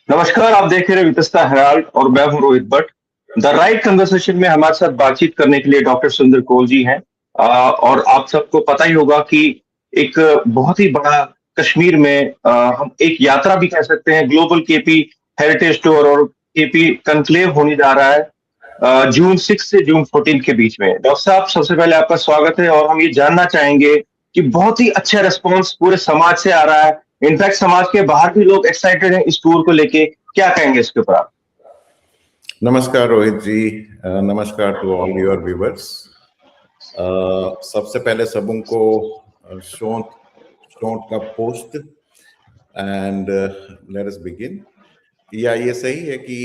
नमस्कार, आप देख रहे हैं वितस्ता हेराल्ड और मैं हूं Rohit Bhatt. The right conversation में हमारे साथ बातचीत करने के लिए डॉक्टर सुंदर कौल जी हैं। और आप सबको पता ही होगा कि एक बहुत ही बड़ा कश्मीर में हम एक यात्रा भी कह सकते हैं, ग्लोबल केपी हेरिटेज टूर और केपी कन्क्लेव होने जा रहा है जून 6 से जून 14 के बीच में। डॉक्टर साहब, सबसे पहले आपका स्वागत है और हम ये जानना चाहेंगे कि बहुत ही अच्छा रिस्पॉन्स पूरे समाज से आ रहा है। इनफैक्ट समाज के बाहर भी लोग एक्साइटेड हैं इस टूर को लेके। क्या कहेंगे इसके ऊपर आप? नमस्कार रोहित जी। नमस्कार टू ऑल योर व्यूवर्स। सबसे पहले सबों को शोंट का post and let us begin. या ये सही है कि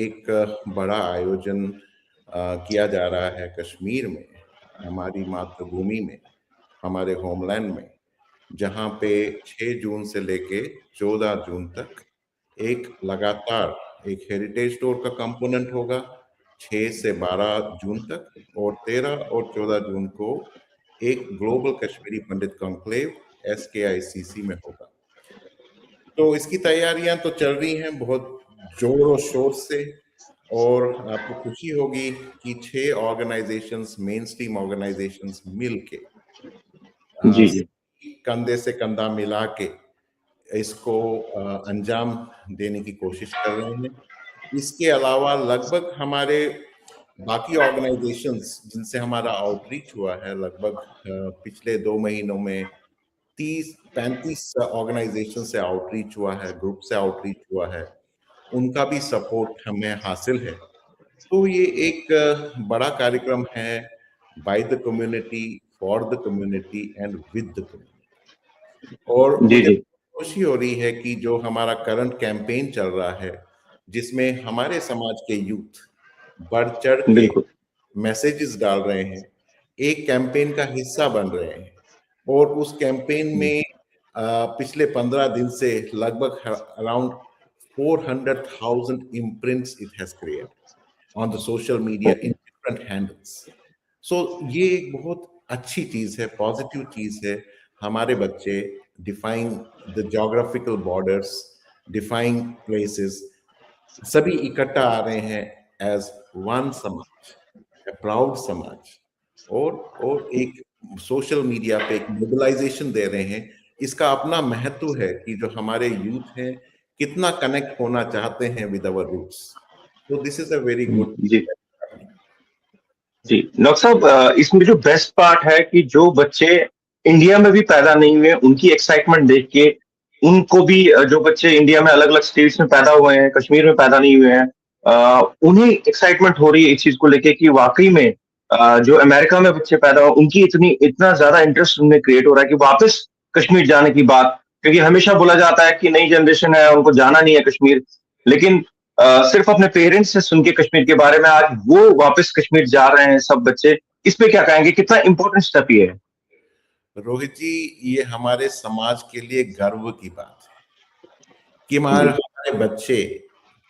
एक बड़ा आयोजन किया जा रहा है कश्मीर में, हमारी मातृभूमि में, हमारे होमलैंड में, जहां पे 6 जून से लेके 14 जून तक एक लगातार एक हेरिटेज टूर का कंपोनेंट होगा 6 से 12 जून तक, और 13 और 14 जून को एक ग्लोबल कश्मीरी पंडित कॉन्क्लेव SKICC में होगा। तो इसकी तैयारियां तो चल रही हैं बहुत जोर और शोर से, और आपको खुशी होगी कि 6 ऑर्गेनाइजेशंस, मेन स्ट्रीम ऑर्गेनाइजेशंस मिल के जी। कंधे से कंधा मिला के इसको अंजाम देने की कोशिश कर रहे हैं। इसके अलावा लगभग हमारे बाकी ऑर्गेनाइजेशंस जिनसे हमारा आउटरीच हुआ है, लगभग पिछले 2 महीनों में 30-35 ऑर्गेनाइजेशन से आउटरीच हुआ है, ग्रुप से आउटरीच हुआ है, उनका भी सपोर्ट हमें हासिल है। तो ये एक बड़ा कार्यक्रम है, by the community, for the community and with the community. और मुझे जी। खुशी हो रही है कि जो हमारा करंट कैंपेन चल रहा है, जिसमें हमारे समाज के यूथ बढ़ चढ़ के बिल्कुल। मैसेजेस डाल रहे हैं, एक कैंपेन का हिस्सा बन रहे हैं, और उस कैंपेन में पिछले 15 दिन से लगभग around 400,000 imprints it has created on the social media in different handles. So ये एक बहुत अच्छी चीज है, पॉजिटिव चीज है। हमारे बच्चे defying the geographical borders, defying places, सभी इकट्ठा आ रहे हैं एज वन समाज, प्राउड समाज, और एक सोशल मीडिया पे एक मोबिलाइजेशन दे रहे हैं। इसका अपना महत्व है कि जो हमारे यूथ हैं कितना कनेक्ट होना चाहते हैं विद आवर रूट्स। तो this is a very good. जी जी। डॉक्टर साहब, इसमें जो बेस्ट पार्ट है कि जो बच्चे इंडिया में भी पैदा नहीं हुए, उनकी एक्साइटमेंट देख के उनको भी, जो बच्चे इंडिया में अलग अलग स्टेट्स में पैदा हुए हैं, कश्मीर में पैदा नहीं हुए हैं, उन्हें एक्साइटमेंट हो रही है इस चीज को लेके कि वाकई में जो अमेरिका में बच्चे पैदा हुए उनकी इतना ज्यादा इंटरेस्ट उनमें क्रिएट हो रहा है कि वापस कश्मीर जाने की बात। क्योंकि हमेशा बोला जाता है कि नई जनरेशन है, उनको जाना नहीं है कश्मीर, लेकिन सिर्फ अपने पेरेंट्स से सुन के कश्मीर के बारे में आज वो वापस कश्मीर जा रहे हैं सब बच्चे। इस पे क्या कहेंगे, कितना इंपॉर्टेंट स्टेप ये है? रोहित जी, ये हमारे समाज के लिए गर्व की बात है कि हमारे बच्चे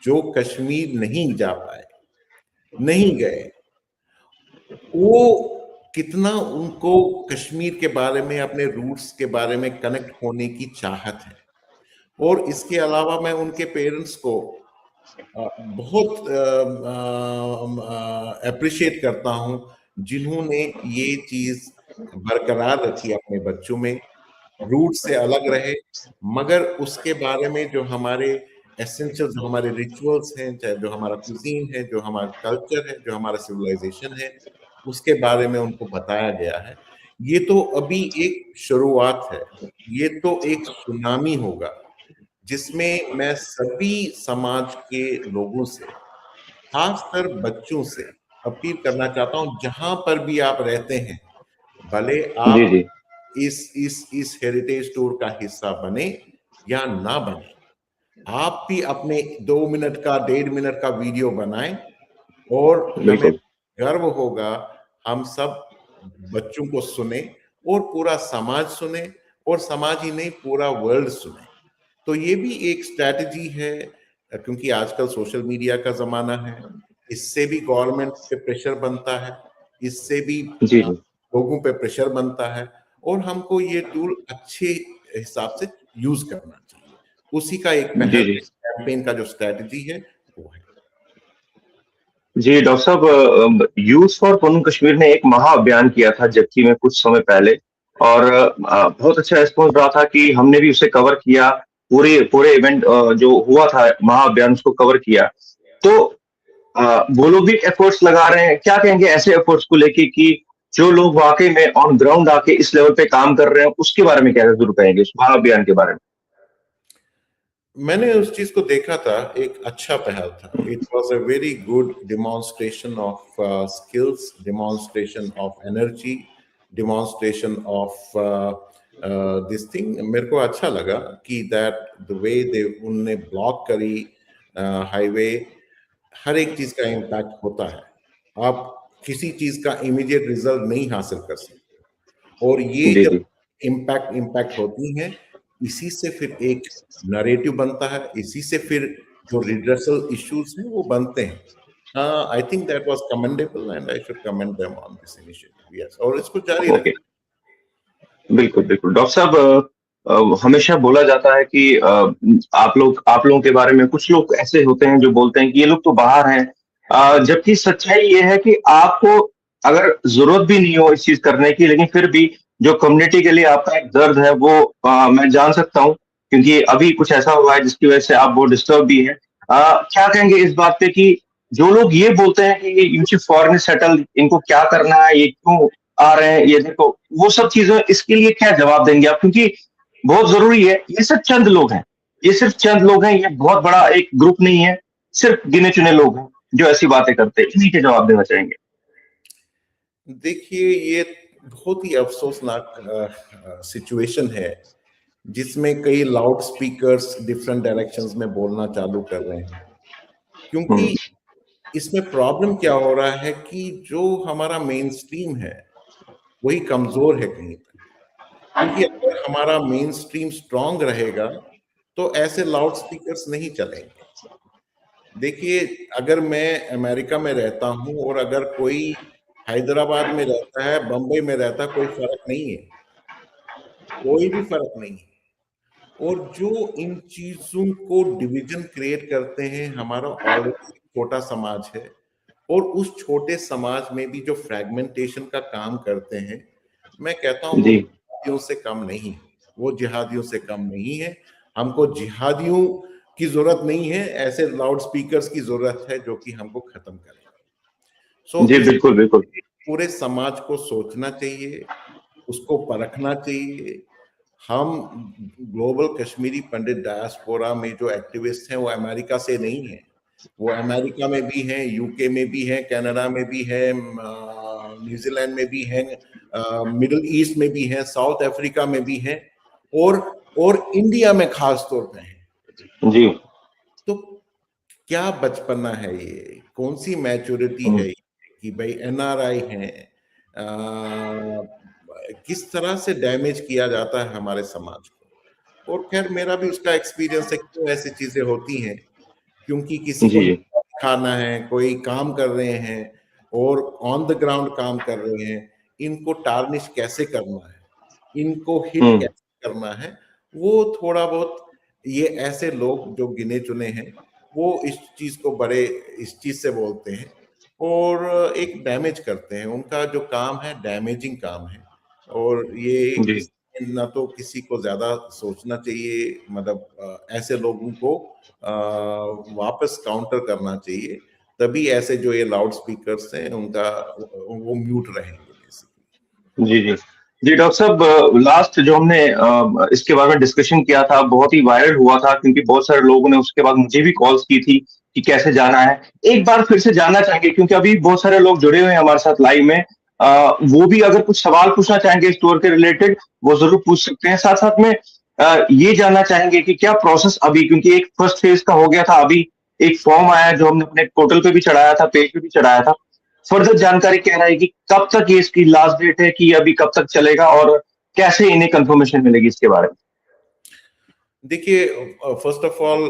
जो कश्मीर नहीं जा पाए, नहीं गए, वो कितना उनको कश्मीर के बारे में, अपने रूट्स के बारे में कनेक्ट होने की चाहत है। और इसके अलावा मैं उनके पेरेंट्स को बहुत अप्रिशिएट करता हूं, जिन्होंने ये चीज बरकरार रखी अपने बच्चों में, रूट से अलग रहे, मगर उसके बारे में जो हमारे एसेंशियल, जो हमारे रिचुअल्स हैं, चाहे जो हमारा कुजीन है, जो हमारा कल्चर है, जो हमारा सिविलाइजेशन है, उसके बारे में उनको बताया गया है। ये तो अभी एक शुरुआत है, ये तो एक सुनामी होगा जिसमें मैं सभी समाज के लोगों से, खासकर बच्चों से अपील करना चाहता हूं, जहां पर भी आप रहते हैं, भले आप जी। इस हेरिटेज टूर का हिस्सा बने या ना बने, आप भी अपने 2 मिनट का, 1.5 मिनट का वीडियो बनाएं, और हमें बिल्कुल। गर्व होगा, हम सब बच्चों को सुने और पूरा समाज सुने, और समाज ही नहीं पूरा वर्ल्ड सुने। तो ये भी एक स्ट्रैटेजी है, क्योंकि आजकल सोशल मीडिया का जमाना है, इससे भी गवर्नमेंट पे प्रेशर बनता है, इससे भी जी। लोगों पे प्रेशर बनता है, और हमको ये टूल अच्छे हिसाब से यूज करना चाहिए। उसी का एक जी पहल जी। कैंपेन का जो स्ट्रेटजी है वो है। जी डॉक्टर साहब, यूथ फॉर पन्नू कश्मीर ने एक महाअभियान किया था जबकि में कुछ समय पहले, और बहुत अच्छा रिस्पॉन्स रहा था कि हमने भी उसे कवर किया, पूरे पूरे इवेंट जो हुआ था महाअभियान उसको कवर किया। तो वो लोग भी एफर्ट्स लगा रहे हैं, क्या कहेंगे ऐसे एफर्ट्स को लेके कि जो लोग वाकई में ऑन ग्राउंड आके इस लेवल पे काम कर रहे हैं, उसके बारे में क्या जरूर कहेंगे, उस महाअभियान के बारे में? मैंने उस चीज को देखा था, एक अच्छा पहल था। It was a very good demonstration of skills, demonstration of energy, demonstration of this thing. मेरे को अच्छा लगा कि दैट द वे दे उनने ब्लॉक करी हाईवे, हर एक चीज का इम्पैक्ट होता है। आप किसी चीज का इमीडिएट रिजल्ट नहीं हासिल कर सकते, और ये जी जब जी। इम्पैक्ट होती है, इसी से फिर एक नरेटिव बनता है, इसी से फिर जो रिड्रेसल इश्यूज हैं वो बनते हैं। I think that was commendable and I should commend them on this initiative. Yes, और इसको जारी ओके, रखें। बिल्कुल बिल्कुल डॉक्टर साहब, हमेशा बोला जाता है कि आप लोगों के बारे में कुछ लोग ऐसे होते हैं जो बोलते हैं कि ये लोग तो बाहर हैं, जबकि सच्चाई ये है कि आपको अगर जरूरत भी नहीं हो इस चीज करने की, लेकिन फिर भी जो कम्युनिटी के लिए आपका एक दर्द है वो मैं जान सकता हूँ, क्योंकि अभी कुछ ऐसा हुआ है जिसकी वजह से आप बहुत डिस्टर्ब भी हैं। क्या कहेंगे इस बात पे कि जो लोग ये बोलते हैं कि यू शुड फॉरेन सेटल, इनको क्या करना है, ये क्यों आ रहे हैं, ये देखो वो सब चीजें, इसके लिए क्या जवाब देंगे आप? क्योंकि बहुत जरूरी है, ये सिर्फ चंद लोग हैं, ये सिर्फ चंद लोग हैं, ये बहुत बड़ा एक ग्रुप नहीं है, सिर्फ गिने चुने लोग हैं जो ऐसी बातें करते हैं, इन्हीं के जवाब देना चाहेंगे। देखिए, ये बहुत ही अफसोसनाक सिचुएशन है जिसमें कई लाउड स्पीकर्स डिफरेंट डायरेक्शंस में बोलना चालू कर रहे हैं। हम्म। क्योंकि इसमें प्रॉब्लम क्या हो रहा है कि जो हमारा मेन स्ट्रीम है वही कमजोर है कहीं पर। क्योंकि अगर हमारा मेन स्ट्रीम स्ट्रांग रहेगा तो ऐसे लाउड स्पीकर्स नहीं चलेंगे। देखिए, अगर मैं अमेरिका में रहता हूं और अगर कोई हैदराबाद में रहता है, बंबई में रहता है, कोई फर्क नहीं है, कोई भी फर्क नहीं है। और जो इन चीजों को डिवीजन क्रिएट करते हैं, हमारा ऑलरेडी छोटा समाज है, और उस छोटे समाज में भी जो फ्रैगमेंटेशन का काम करते हैं, मैं कहता हूं वो जी जिहादियों से कम नहीं, वो जिहादियों से कम नहीं है। हमको जिहादियों की जरूरत नहीं है, ऐसे लाउड स्पीकर्स की जरूरत है जो कि हमको खत्म करें। सो जी, इस बिल्कुल बिल्कुल। पूरे समाज को सोचना चाहिए, उसको परखना चाहिए। हम ग्लोबल कश्मीरी पंडित डायस्पोरा में जो एक्टिविस्ट हैं वो अमेरिका से नहीं है, वो अमेरिका में भी हैं, यूके में भी हैं, कनाडा में भी हैं, न्यूजीलैंड में भी हैं, मिडिल ईस्ट में भी हैं, साउथ अफ्रीका में भी हैं, और इंडिया में खास तौर पे हैं। जी। तो क्या बचपना है ये, कौन सी मैच्योरिटी है ये कि भाई एनआरआई हैं, किस तरह से डैमेज किया जाता है हमारे समाज को। और खैर, मेरा भी उसका एक्सपीरियंस है, क्यों ऐसी चीजें होती हैं, क्योंकि किसी जी को जी। खाना है, कोई काम कर रहे हैं और ऑन द ग्राउंड काम कर रहे हैं, इनको टार्निश कैसे करना है, इनको हिट हम्म। कैसे करना है, वो थोड़ा बहुत ये ऐसे लोग जो गिने चुने हैं वो इस चीज को बड़े इस चीज से बोलते हैं और एक डैमेज करते हैं। उनका जो काम है डैमेजिंग काम है, और ये जी ना तो किसी को ज्यादा सोचना चाहिए, मतलब ऐसे लोगों को वापस काउंटर करना चाहिए, तभी ऐसे जो ये लाउड स्पीकर्स हैं उनका वो म्यूट रहेंगे बेसिकली। जी। जी जी डॉक्टर साहब, लास्ट जो हमने इसके बारे में डिस्कशन किया था बहुत ही वायरल हुआ था, क्योंकि बहुत सारे लोगों ने उसके बाद मुझे भी कॉल्स की थी कि कैसे जाना है। एक बार फिर से जानना चाहेंगे, क्योंकि अभी बहुत सारे लोग जुड़े हुए हैं हमारे साथ लाइव में, वो भी अगर कुछ सवाल पूछना चाहेंगे इस टूर के रिलेटेड वो जरूर पूछ सकते हैं। साथ साथ में ये जानना चाहेंगे कि क्या प्रोसेस अभी, क्योंकि एक फर्स्ट फेज का हो गया था, अभी एक फॉर्म आया जो हमने अपने पोर्टल पे भी चढ़ाया था, पेज पे भी चढ़ाया था, फर्दर जानकारी क्या रहेगी, कब तक ये इसकी लास्ट डेट है, कि अभी कब तक चलेगा, और कैसे इन्हें कंफर्मेशन मिलेगी इसके बारे में? देखिए, फर्स्ट ऑफ ऑल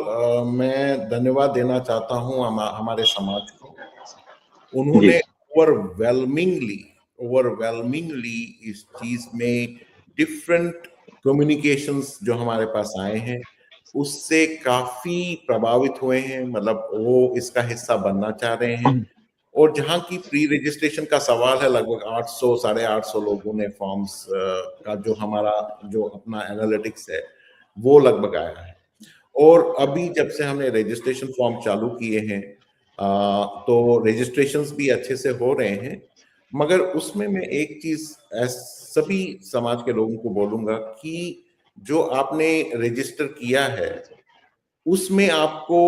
मैं धन्यवाद देना चाहता हूं हमारे समाज को। जी उन्होंने ओवरवेलमिंगली ओवरवेलमिंगली इस चीज में डिफरेंट कम्युनिकेशंस जो हमारे पास आए हैं, उससे काफी प्रभावित हुए हैं, मतलब वो इसका हिस्सा बनना चाह रहे हैं। और जहां की प्री रजिस्ट्रेशन का सवाल है, लगभग 800 850 लोगों ने फॉर्म्स का जो हमारा जो अपना एनालिटिक्स है वो लगभग आया है। और अभी जब से हमने रजिस्ट्रेशन फॉर्म चालू किए हैं तो रजिस्ट्रेशंस भी अच्छे से हो रहे हैं। मगर उसमें मैं एक चीज सभी समाज के लोगों को बोलूंगा कि जो आपने रजिस्टर किया है उसमें आपको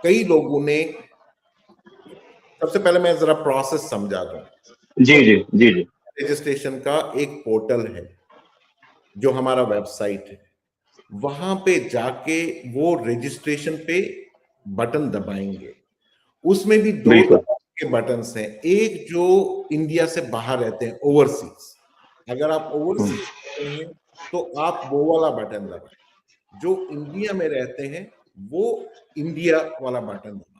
कई लोगों ने, सबसे पहले मैं जरा प्रोसेस समझा दूं। जी जी जी जी। रजिस्ट्रेशन का एक पोर्टल है जो हमारा वेबसाइट है, वहां पे जाके वो रजिस्ट्रेशन पे बटन दबाएंगे। उसमें भी दो बिल्कुल। तरह के बटन्स हैं, एक जो इंडिया से बाहर रहते हैं, ओवरसीज। अगर आप ओवरसीज रहते हैं तो आप वो वाला बटन दबाएं, जो इंडिया में रहते हैं वो इंडिया वाला बटन दबाएं।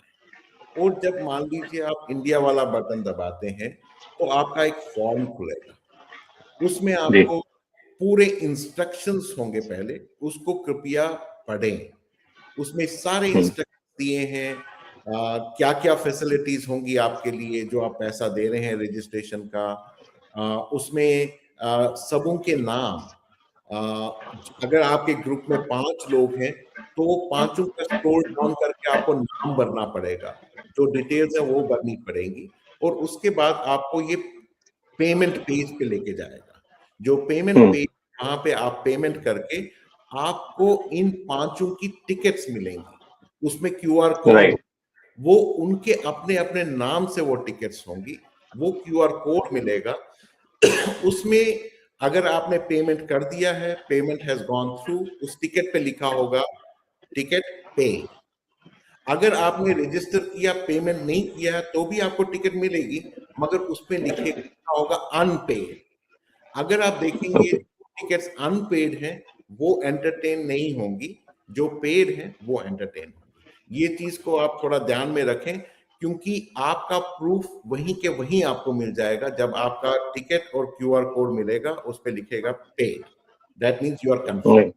और जब मान लीजिए आप इंडिया वाला बटन दबाते हैं तो आपका एक फॉर्म खुलेगा, उसमें जी आपको पूरे इंस्ट्रक्शंस होंगे, पहले उसको कृपया पढ़ें। उसमें सारे इंस्ट्रक्शन दिए हैं, क्या क्या फैसिलिटीज होंगी आपके लिए जो आप पैसा दे रहे हैं रजिस्ट्रेशन का। उसमें सबों के नाम, अगर आपके ग्रुप में 5 लोग हैं तो वो पांचों का स्क्रॉल डाउन करके आपको नाम भरना पड़ेगा, जो डिटेल्स है वो भरनी पड़ेंगी। और उसके बाद आपको ये पेमेंट पेज पे लेके जाएगा, जो पेमेंट पेज वहां पे आप पेमेंट करके आपको इन पांचों की टिकट्स मिलेंगी। उसमें क्यूआर कोड, राइट। वो उनके अपने अपने नाम से वो टिकट्स होंगी, वो क्यूआर कोड मिलेगा। उसमें अगर आपने पेमेंट कर दिया है, पेमेंट हैज गॉन थ्रू, उस टिकट पे लिखा होगा टिकट पे। अगर आपने रजिस्टर किया, पेमेंट नहीं किया है तो भी आपको टिकट मिलेगी, मगर उसमें लिखा होगा अनपेड। अगर आप देखेंगे ओके। टिकट्स अनपेड हैं वो एंटरटेन नहीं होंगी, जो पेड हैं वो एंटरटेन होंगी। ये चीज को आप थोड़ा ध्यान में रखें, क्योंकि आपका प्रूफ वहीं के वहीं आपको मिल जाएगा। जब आपका टिकट और क्यूआर कोड मिलेगा उस पर लिखेगा paid, that means you are confirm.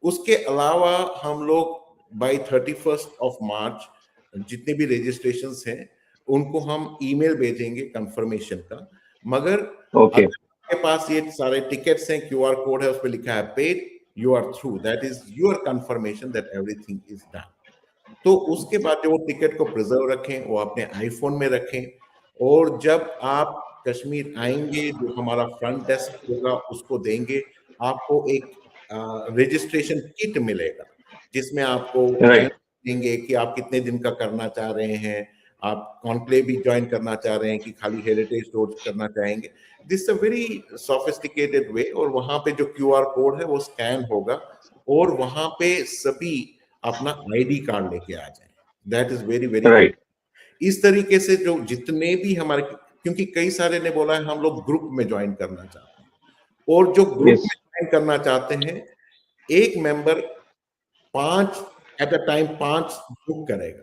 उसके अलावा हम लोग बाय 31 मार्च जितने भी रजिस्ट्रेशंस हैं उनको हम ईमेल भेजेंगे कंफर्मेशन का। मगर ओके। अगर आपके पास ये सारे टिकट्स हैं, क्यूआर कोड है, उस पर लिखा है paid, you are through, that is your confirmation that everything is done. तो उसके बाद जो टिकट को प्रिजर्व रखें, वो अपने आईफोन में रखें। और जब आप कश्मीर आएंगे, जो हमारा फ्रंट डेस्क होगा उसको देंगे, आपको एक रजिस्ट्रेशन किट मिलेगा जिसमें आपको राइट। देंगे कि आप कितने दिन का करना चाह रहे हैं, आप कॉन्क्लेव भी ज्वाइन करना चाह रहे हैं कि खाली हेरिटेज टूर करना चाहेंगे। दिस अ वेरी सोफिस्टिकेटेड वे। और वहां पे जो क्यूआर कोड है वो स्कैन होगा और वहां पे सभी अपना आईडी कार्ड लेके आ जाए, that is very very. Right. इस तरीके से जो जितने भी हमारे, क्योंकि कई सारे ने बोला है हम लोग ग्रुप में ज्वाइन करना चाहते हैं, और जो ग्रुप यस। में ज्वाइन करना चाहते हैं, एक member 5 at a time 5 book करेगा।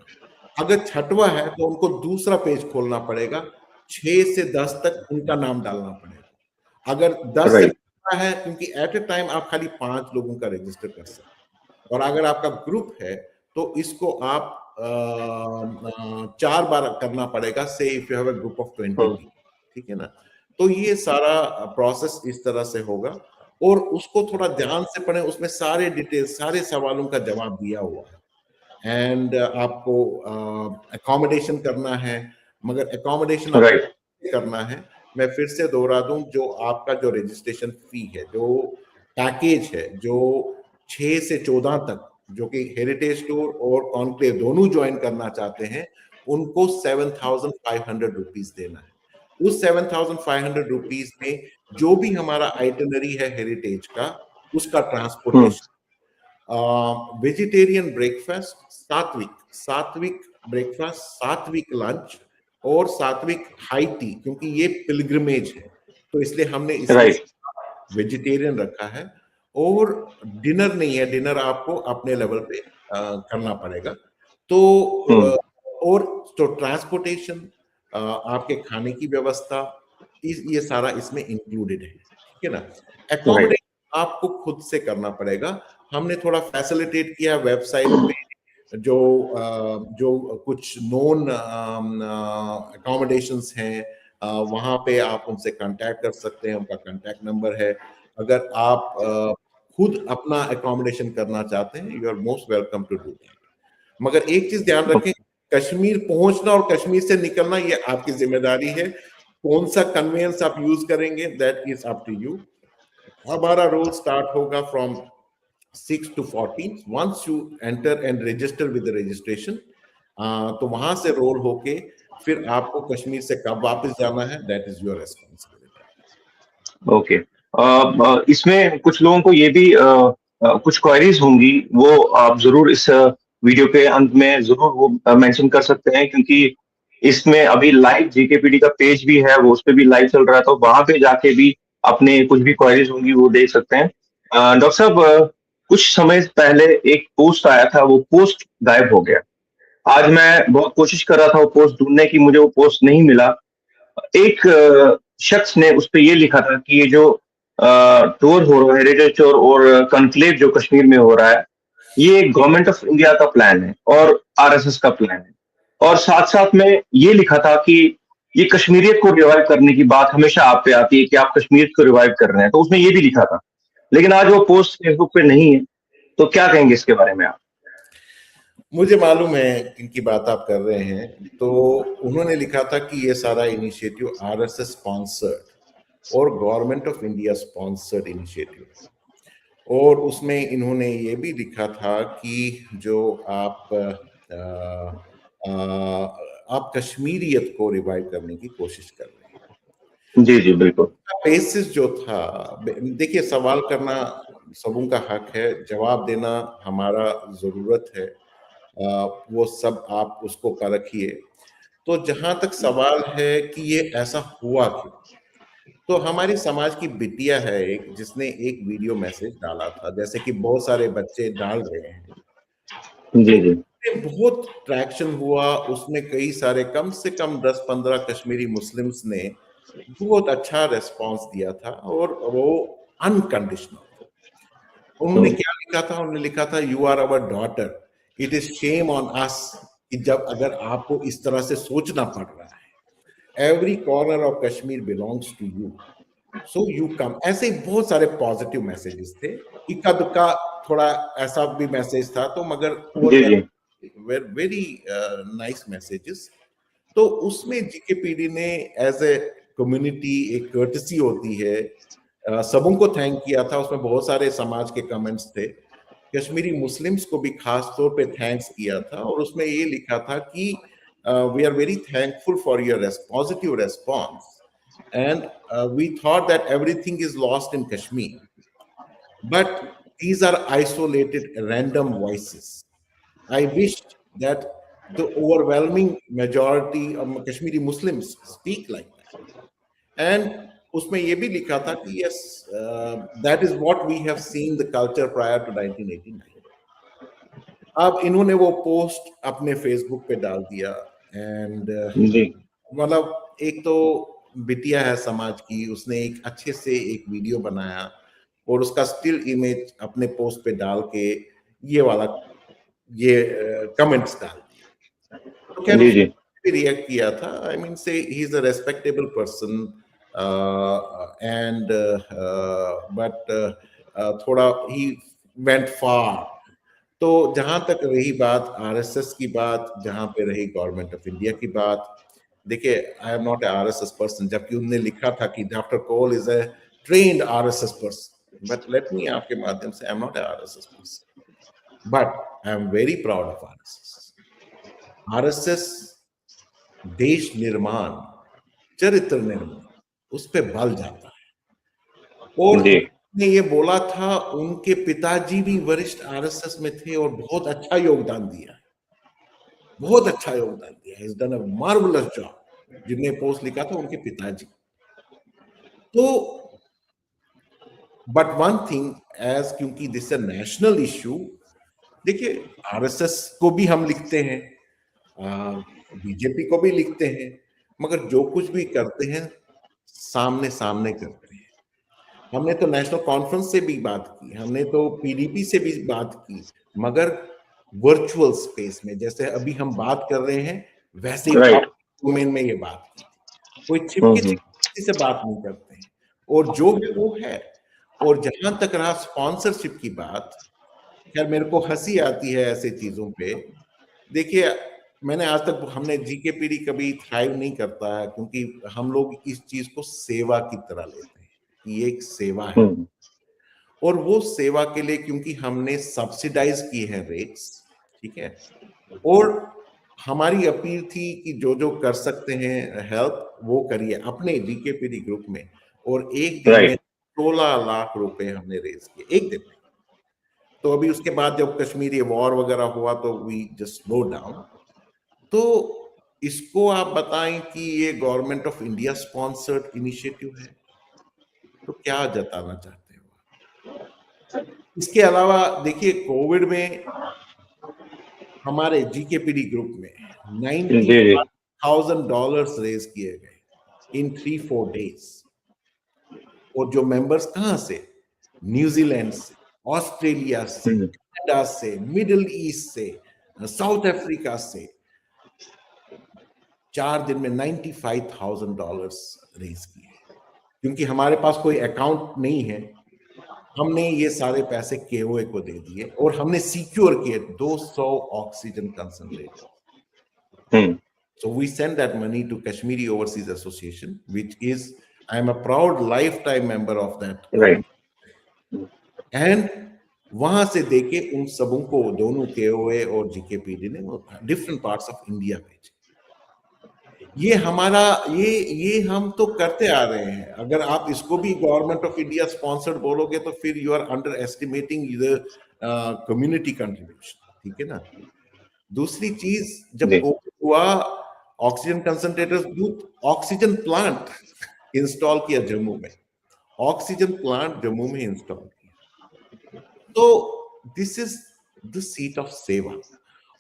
अगर छठवा है तो उनको दूसरा पेज खोलना पड़ेगा, 6 से 10 तक उनका नाम डालना पड़ेगा। अगर 10 से राइट। 15 है, क्योंकि एट अ टाइम आप खाली 5 लोगों का रजिस्टर कर सकते हैं, और अगर आपका ग्रुप है तो इसको आप 4 बार करना पड़ेगा, से if you have a group of 20 ठीक है ना। तो ये सारा प्रोसेस इस तरह से होगा, और उसको थोड़ा ध्यान से पढ़ें, उसमें सारे डिटेल, सारे सवालों का जवाब दिया हुआ है। एंड आपको अकोमोडेशन करना है, मगर अकोमोडेशन आपको राइट। करना है, मैं फिर से दोहरा दूं, जो आपका जो रजिस्ट्रेशन फी है, जो पैकेज है, जो 6 से 14 तक, जो कि हेरिटेज टूर और कॉन्क्लेव दोनों ज्वाइन करना चाहते हैं, उनको 7,500 रुपीज देना है। उस 7,500 रुपीज में जो भी हमारा आइटनरी है हेरिटेज का, उसका ट्रांसपोर्टेशन, वेजिटेरियन ब्रेकफास्ट, सात्विक ब्रेकफास्ट, सात्विक लंच और सात्विक हाई टी, क्योंकि ये पिलग्रिमेज है तो इसलिए हमने इसमें राइट। वेजिटेरियन रखा है। और डिनर नहीं है, डिनर आपको अपने लेवल पे करना पड़ेगा। तो और तो ट्रांसपोर्टेशन, आपके खाने की व्यवस्था, ये सारा इसमें इंक्लूडेड है, ठीक है ना। राइट। एकोमोडेशन आपको खुद से करना पड़ेगा। हमने थोड़ा फैसिलिटेट किया वेबसाइट पे, जो कुछ नोन अकोमोडेशंस हैं, वहाँ पे आप उनसे कांटेक्ट कर सकते हैं, उनका कांटेक्ट नंबर है। अगर आप खुद अपना अकोमोडेशन करना चाहते हैं, you are most welcome to do that. मगर एक चीज ध्यान रखें, कश्मीर पहुंचना और कश्मीर से निकलना ये आपकी जिम्मेदारी है। कौन सा कन्वेंस आप यूज करेंगे, that is up to you. हमारा रोल स्टार्ट होगा from 6 to 14. Once you enter and register with the registration, तो वहां से रोल होके फिर आपको कश्मीर से कब वापस जाना है, that is your responsibility. Okay, इसमें कुछ लोगों को ये भी कुछ क्वेरीज होंगी, वो आप जरूर इस वीडियो के अंत में जरूर वो मेंशन कर सकते हैं, क्योंकि इसमें अभी लाइव जीकेपीडी का पेज भी है, वो उस पर भी लाइव चल रहा है, तो वहां पे जाके भी अपने कुछ भी क्वेरीज होंगी वो देख सकते हैं। डॉक्टर साहब, कुछ समय पहले एक पोस्ट आया था, वो पोस्ट गायब हो गया। आज मैं बहुत कोशिश कर रहा था वो पोस्ट ढूंढने की, मुझे वो पोस्ट नहीं मिला। एक शख्स ने उस पर ये लिखा था कि ये जो टूर हो रहा है, हेरिटेज टूर और कॉन्क्लेव जो कश्मीर में हो रहा है, ये गवर्नमेंट ऑफ इंडिया का प्लान है और आरएसएस का प्लान है। और साथ साथ में ये लिखा था कि ये कश्मीरियत को रिवाइव करने की बात हमेशा आप पे आती है कि आप कश्मीरियत को रिवाइव कर रहे हैं, तो उसमें ये भी लिखा था। लेकिन आज वो पोस्ट फेसबुक पे नहीं है, तो क्या कहेंगे इसके बारे में आप? मुझे मालूम है इनकी बात आप कर रहे हैं। तो उन्होंने लिखा था कि ये सारा इनिशिएटिव आरएसएस स्पॉन्सर्ड और government of India sponsored initiative, और उसमें इन्होंने ये भी लिखा था कि जो आप कश्मीरियत को रिवाइव करने की कोशिश कर रहे हैं। जी जी बिल्कुल। बेसिस जो था, देखिए सवाल करना सबों का हक है, जवाब देना हमारा जरूरत है, वो सब आप उसको कर रखिए। तो जहां तक सवाल है कि ये ऐसा हुआ क्यों, तो हमारी समाज की बिटिया है एक, जिसने एक वीडियो मैसेज डाला था, जैसे कि बहुत सारे बच्चे डाल रहे हैं। जी जी। तो बहुत ट्रैक्शन हुआ उसमें, कई सारे कम से कम 10-15 कश्मीरी मुस्लिम्स ने बहुत अच्छा रेस्पॉन्स दिया था, और वो अनकंडीशनल। उन्होंने क्या लिखा था, उन्होंने लिखा था, you are our daughter, it is shame on us, कि जब अगर आपको इस तरह से सोचना पड़ रहा है, every corner of Kashmir belongs to you, so you come. ऐसे बहुत सारे पॉजिटिव मैसेजेस थे, इक्का दुक्का थोड़ा ऐसा भी मैसेज था, तो मगर वेरी नाइस मैसेजेस। तो उसमें जीकेपीडी ने एज ए कम्युनिटी, एक कर्टसी होती है, सबों को थैंक किया था। उसमें बहुत सारे समाज के कमेंट्स थे, कश्मीरी मुस्लिम्स को भी खास तौर पे थैंक्स किया था, और उसमें ये लिखा था कि we are very thankful for your positive response, and we thought that everything is lost in Kashmir. But these are isolated, random voices. I wish that the overwhelming majority of Kashmiri Muslims speak like that. And उसमें ये भी लिखा था कि yes, that is what we have seen the culture prior to 1989. अब इन्होंने वो post अपने फेसबुक पे डाल दिया, एंड मतलब एक तो बिटिया है समाज की, उसने एक अच्छे से एक वीडियो बनाया और उसका स्टिल इमेज अपने पोस्ट पे डाल के ये वाला कमेंट्स डाल दिया। तो क्या उसने रिएक्ट किया था, आई मीन से he is a respectable person, and but थोड़ा ही वेंट फार। तो जहां तक रही बात आरएसएस की बात, जहां पे रही गवर्नमेंट ऑफ इंडिया की बात, देखिए I am not a RSS person, जबकि उन्होंने लिखा था कि doctor Koul is a trained RSS person, but let me आपके माध्यम से, I am not a RSS person, but I am very proud of RSS. RSS देश निर्माण, चरित्र निर्माण, उस पे बल जाता है। और ने ये बोला था, उनके पिताजी भी वरिष्ठ आरएसएस में थे और बहुत अच्छा योगदान दिया, बहुत अच्छा योगदान दिया, he's done a marvelous job। जिनने पोस्ट लिखा था उनके पिताजी। तो बट वन थिंग, एज क्योंकि दिस ए नेशनल इश्यू, देखिए आरएसएस को भी हम लिखते हैं, बीजेपी को भी लिखते हैं, मगर जो कुछ भी करते हैं सामने सामने करते हैं। हमने तो नेशनल कॉन्फ्रेंस से भी बात की, हमने तो पीडीपी से भी बात की, मगर वर्चुअल स्पेस में, जैसे अभी हम बात कर रहे हैं वैसे ही राइट। डोमेन में ये बात की थी। कोई छिपके किसी से बात नहीं करते हैं, और जो है वो है। और जहां तक रहा स्पॉन्सरशिप की बात, खैर मेरे को हंसी आती है ऐसे चीजों पे। देखिए, मैंने आज तक, हमने जीकेपीडी कभी थ्राइव नहीं करता है, क्योंकि हम लोग इस चीज को सेवा की तरह लेते हैं कि ये एक सेवा है, और वो सेवा के लिए क्योंकि हमने सब्सिडाइज की है रेट्स, ठीक है, और हमारी अपील थी कि जो जो कर सकते हैं हेल्प वो करिए अपने जीकेपीडी ग्रुप में। और एक दिन में 16 लाख रुपए हमने रेज किए एक दिन में। तो अभी उसके बाद जब कश्मीरी वॉर वगैरह हुआ तो वी जस्ट स्लो डाउन। तो इसको आप बताएं कि ये government of India sponsored initiative है, तो क्या जताना चाहते हो? इसके अलावा देखिए, कोविड में हमारे जीकेपीडी ग्रुप में $90,000 रेज किए गए इन 3-4 डेज। और जो मेंबर्स कहां से? न्यूजीलैंड से, ऑस्ट्रेलिया से, कनाडा से, मिडिल ईस्ट से, साउथ अफ्रीका से। 4 दिन में $95,000 रेज किए। क्योंकि हमारे पास कोई अकाउंट नहीं है, हमने ये सारे पैसे केओए को दे दिए, और हमने सिक्योर किए 200 oxygen concentrator. So we send that money to Kashmiri Overseas Association, which is, I am a proud lifetime member of that. And वहां से देके उन सबों को, दोनों केओए और जीकेपीडी ने डिफरेंट पार्ट्स ऑफ इंडिया भेजे। ये हमारा, ये हम तो करते आ रहे हैं। अगर आप इसको भी गवर्नमेंट ऑफ इंडिया स्पॉन्सर्ड बोलोगे तो फिर you are underestimating the community contribution, ठीक है ना। दूसरी चीज, जब कोविड हुआ, oxygen concentrators, oxygen plant install किया जम्मू में, ऑक्सीजन प्लांट जम्मू में इंस्टॉल किया। तो this is the seat of सेवा।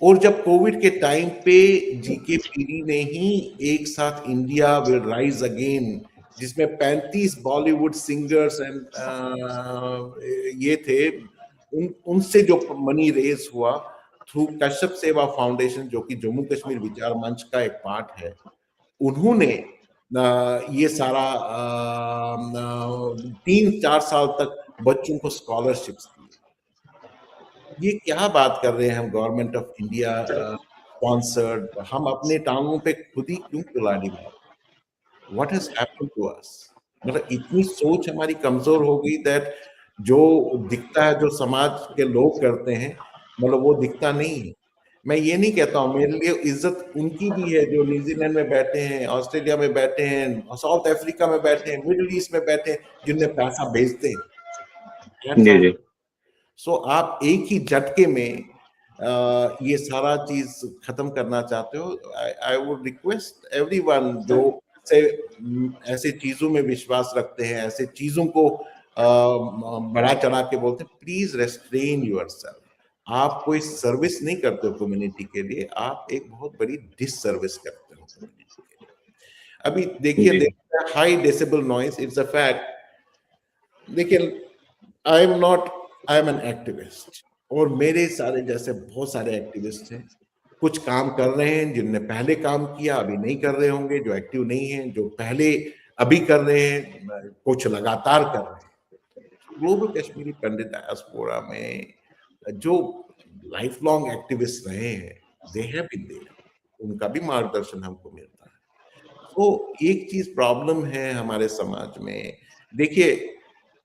और जब कोविड के टाइम पे जीकेपीडी ने ही एक साथ इंडिया विल राइज अगेन, जिसमें 35 बॉलीवुड सिंगर्स एंड ये थे, उनसे जो मनी रेज हुआ थ्रू कश्यप सेवा फाउंडेशन, जो कि जम्मू कश्मीर विचार मंच का एक पार्ट है, उन्होंने ये सारा 3-4 साल तक बच्चों को स्कॉलरशिप्स दी। ये क्या बात कर रहे हैं हम, गवर्नमेंट ऑफ इंडिया स्पॉन्सर्ड, हम अपने टांगों पे खुद ही क्यों कुल्हाड़ी मारते? What has happened to us? मतलब इतनी सोच हमारी कमजोर हो गई दैट जो दिखता है, जो समाज के लोग करते हैं, मतलब वो दिखता नहीं है। मैं ये नहीं कहता हूँ, मेरे लिए इज्जत उनकी भी है जो न्यूजीलैंड में बैठे हैं, ऑस्ट्रेलिया में बैठे हैं, साउथ अफ्रीका में बैठे हैं, मिडिल ईस्ट में बैठे हैं, जिन्हें पैसा भेजते हैं। सो आप एक ही झटके में ये सारा चीज खत्म करना चाहते हो। आई वुड रिक्वेस्ट एवरीवन जो ऐसे चीजों में विश्वास रखते हैं, ऐसे चीजों को बढ़ा चढ़ा के बोलते हैं, प्लीज रेस्ट्रेन योरसेल्फ। आप कोई सर्विस नहीं करते हो कम्युनिटी के लिए, आप एक बहुत बड़ी डिससर्विस करते हो कम्युनिटी के लिए। अभी देखिए, high decibel noise, it's a fact. देखिए, आई एम एन एक्टिविस्ट, और मेरे सारे जैसे बहुत सारे एक्टिविस्ट हैं। कुछ काम कर रहे हैं, जिनने पहले काम किया अभी नहीं कर रहे होंगे, जो एक्टिव नहीं है, जो पहले अभी कर रहे हैं, कुछ लगातार कर रहे हैं। ग्लोबल कश्मीरी पंडित डायस्पोरा में जो लाइफ लॉन्ग एक्टिविस्ट रहे हैं, दे हैव बीन देयर, उनका भी मार्गदर्शन हमको मिलता है। तो एक चीज प्रॉब्लम है हमारे समाज में। देखिए,